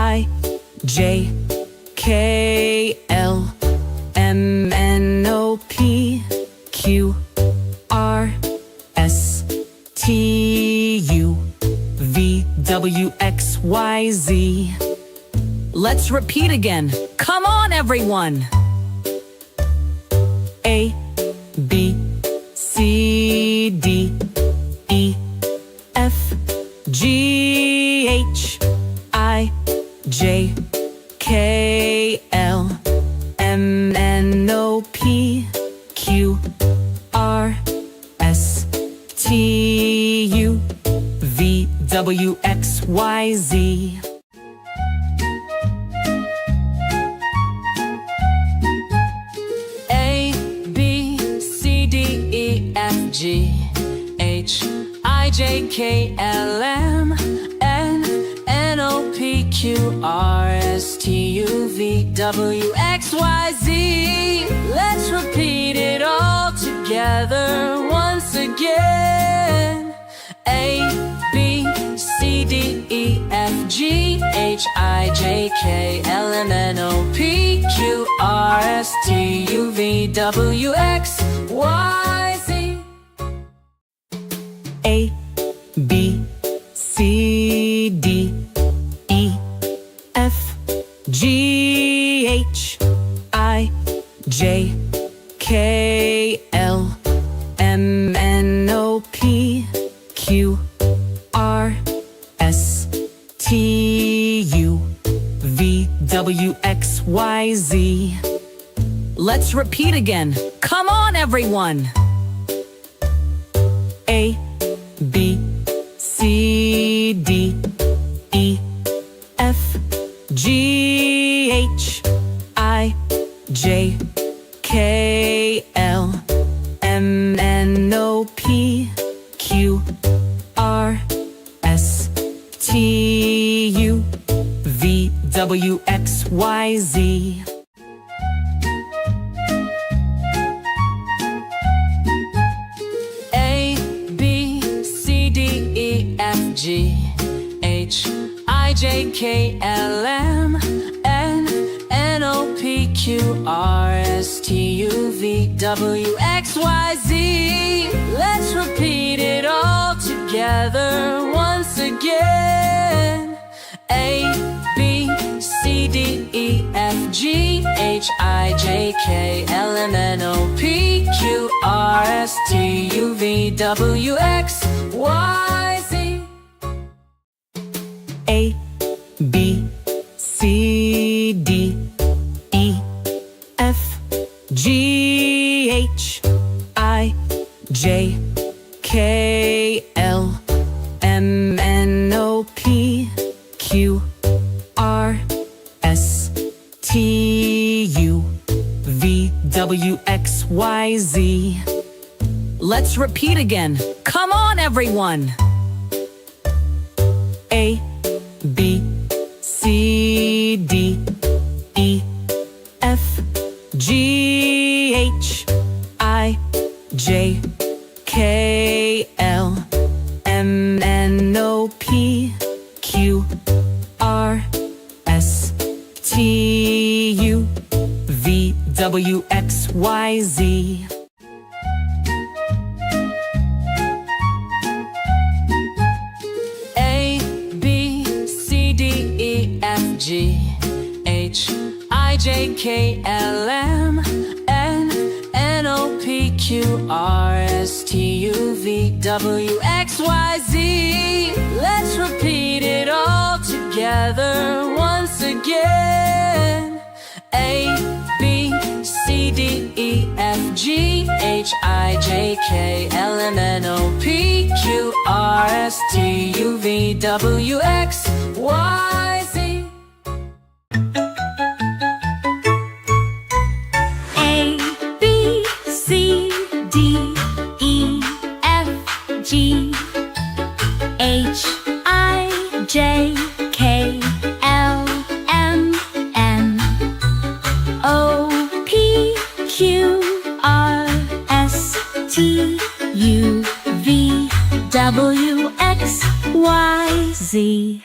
I, J, K, L, M, N, O, P, Q, R, S, T, U, V, W, X, Y, Z. Let's repeat again. Come on, everyone. A, B, C, D, E, F, G, H, I, J, K, L, M, N, O, P, Q, R, S, T, U, V, W, X, Y, Z. A, B, C, D, E, F, G, H, I, J, K, L, M, N, N, O, P, Q, R, S, T, U, V, W, X, Y, Z. Let's repeat it all together once again. A, B, C, D, E, F, G, H, I, J, K, L, M, N, O, P, Q, R, S, T, U, V, W, X, Y, Z. A, B, C, D, E, F, G, H, I, J, K, L, M, N, O, P, Q, R, S, T, U, V, W, X, Y, Z. Let's repeat again. Come on, everyone. A, B, C, D, E, F, G, H, I, J, K, L, M, N, O, P, Q, R, S, T, U, V, W, X, Y, Z. A, B, C, D, E, F, G, H, I, J, K, L, M, N, N, O, P, Q, R, S, T, U, V, W, X, Y, Z. Let's repeat it all together once again. A, B, C, D, E, F, G, H, I, J, K, L, M, N, O, P, Q, R, S, T, U, V, W, X, Y, Z. A, B, C, D, E, F, G, H, I, J, K, L, M, N, O, P, Q, R, S, T, U, V, W, X, Y, Z. Let's repeat again. Come on, everyone. A, B, C, D, E, F, G, H, I, J, K, L, M, N, O, P, Q, R, S, T, U, V, W, X, Y, Z. A, B, C, D, E, F, G, H, I, J, K, L, M, N, N, O, P, Q, R, S, T, U, V, W, X, Y, Z. Let's repeat it all together once again. A, B, C, D, E, F, G, H, I, J, K, L, M, N, O, P, Q, R, S, T, U, V, W, X, Y, Z. A, B, C, D, E, F, G, H, I, J, K, L, M, N, O, P, Q, R, S, T, U, V, W, X, Y, Z.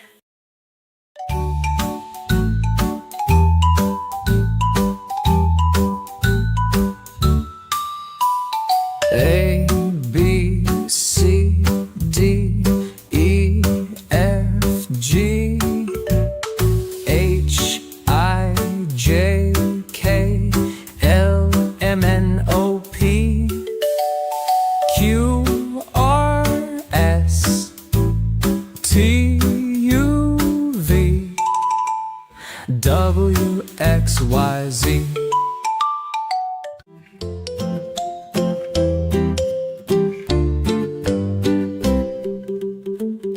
W, X, Y, Z.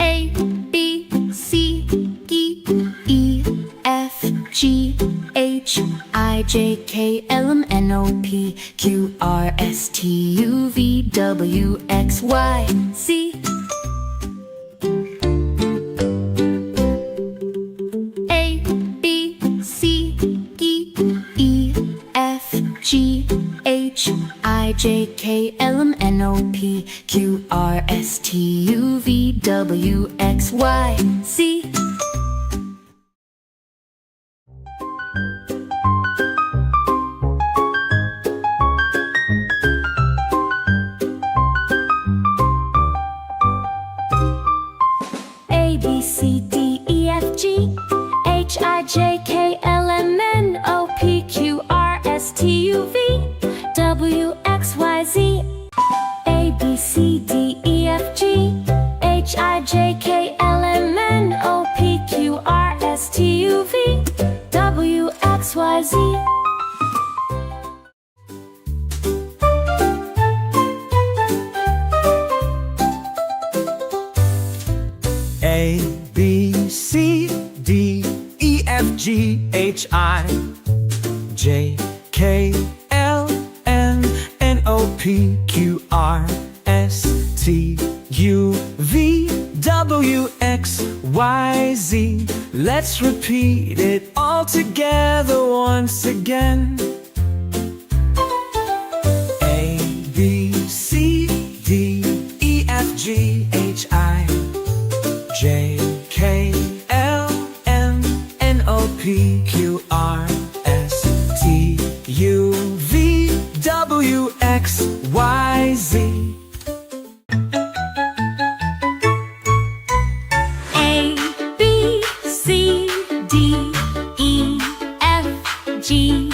A, B, C, D, E, F, G, H, I, J, K, L, M, N, O, P, Q, R, S, T, U, V, W, X, Y, Z. A, B, C, D, E, F, G, H, I, J, K, L, M, N, O, P, Q, R, S, T, U, V, W, X, Y, Z. A, B, C, D, E, F, G, H, I, J, K, L, M, N, O, P, Q, R, S, T, U, V, W, X, Y, Z. A, B, C, D, E, F, G, H, I, J, K, L, M, N, O, P, Q, R, S, T, U, V, W, X, Y, Z. A, B, C, D, E, F, G, H, I, J, K, L, M, N, O, P, Q, R, S, T, U, V, W, X, Y, Z. Let's repeat it all together once again. A, B, C, D, E, F, G, H, I, J, K, L, M, N, O, P, Q, R, S, T, U, V, W, X, Y, Z. A, B, C, D, E, F, G,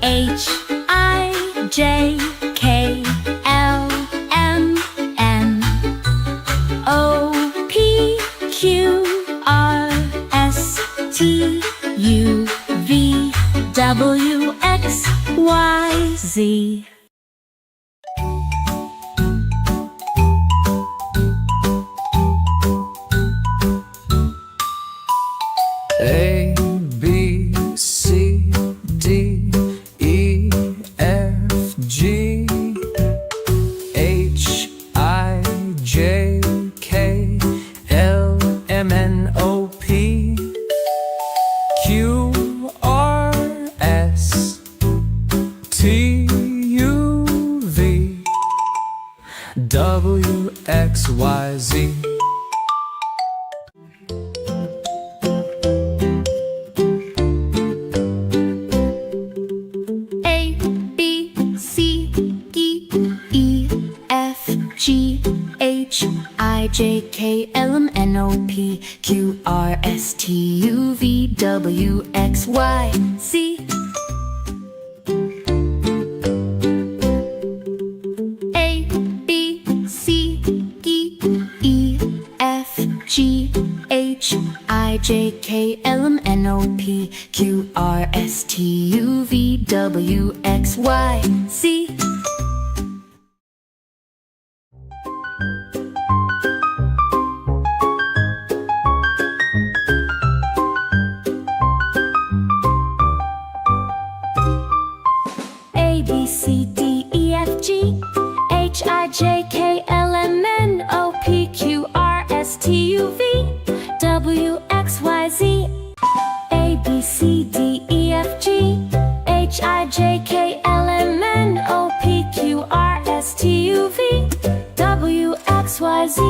H, I, J, K, L, M, N, O, P, Q, R, S, T, U, V, W, X, Y, Z. A, B, C, D, E, F, G, H, I, J, K, L, M, N, O, P, Q, R, S, T, U, V, W, X, Y, Z. A, B, C, D, E, F, G, H, I, J, K, L, M, N, O, P, Q, R, S, T, U, V, W, X, Y, Z. A, B, C, D, E, F, G, H, I, J, K, L, M, N, O, P, Q, R, S, T, U, V, W, X, Y, Z. A, B, C, D, E, F, G, H, I, J, K, L, M, N, O, P, Q, R, S, T, U, V, W, X, Y, Z. A, B, C, D, E, F, G, H, I, J, K, L, M, N, O, P, Q, R, S, T, U, V, W, X, Y, Z.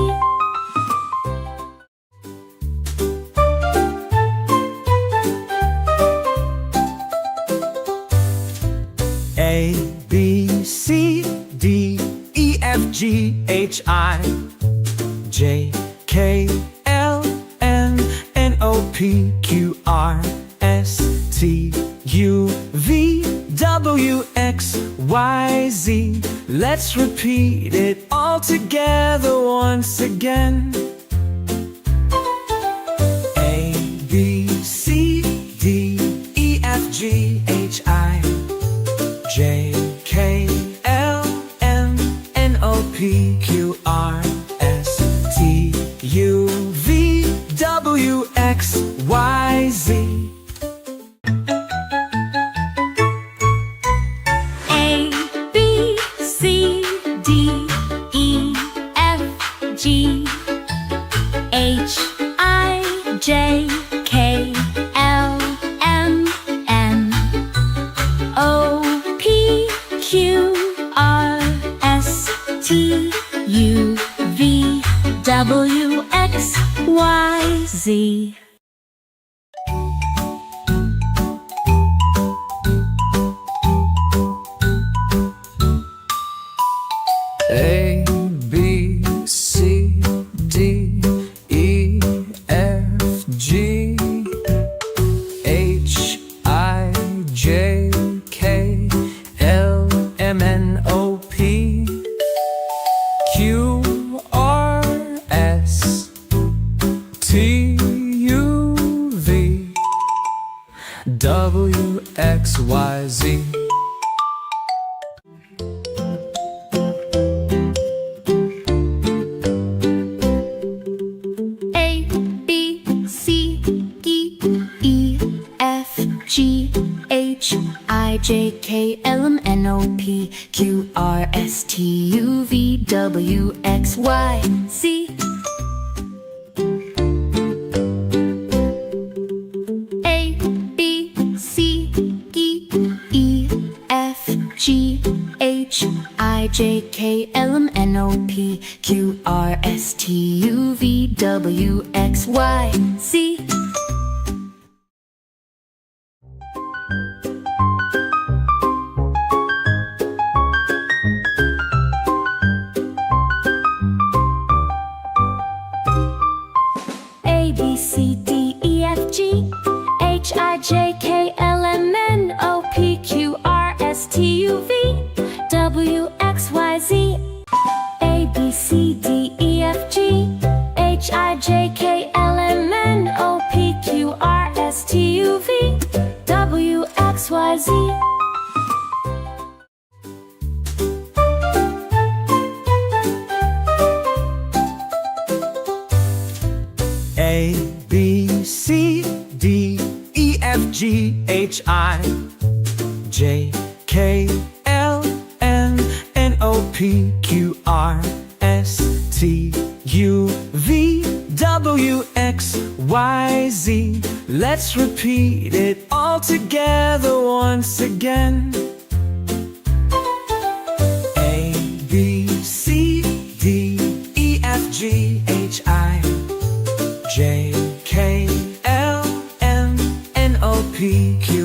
A, B, C, D, E, F, G, H, I, J, K, L, M, N, O, P, Q, R, S, T, U, V, W, X, Y, Z. Let's repeat it all together once again. A, B, C, W, X, Y, Z. A, B, C, D, E, F, G, H, I, J, K, L, M, N, O, P, Q, R, S, T, U, V, W, X, Y, Z. A, B, C, D, E, F, G, H, I, J, K, L, M, N, O, P, Q, R, S, T, U, V, W, X, Y, Z. A, B, C, D, E, F, G, H, I, J, K, L, M, N, O, P, Q, R, S, T, U, V, W, X, Y, Z. A, B, C, D, E, F, G, H, I, J, K, L, M, N, O, P, Q, R, S, T, U, V, W, X, Y, Z. A, B, C, D, E, F, G, H, I, J, K, L, M, N, O, P, Q, R, S, T, U, V, W, X, Y, Z. A, B, C, D, E, F, G, H, I, J, K, L, M, N, O, P, Q, R, S, T, U, V, W, X, Y, Z. Let's repeat it all together once again. A, B, C, D, E, F, G, H, I, J, K, L, M, N, O, P, Q,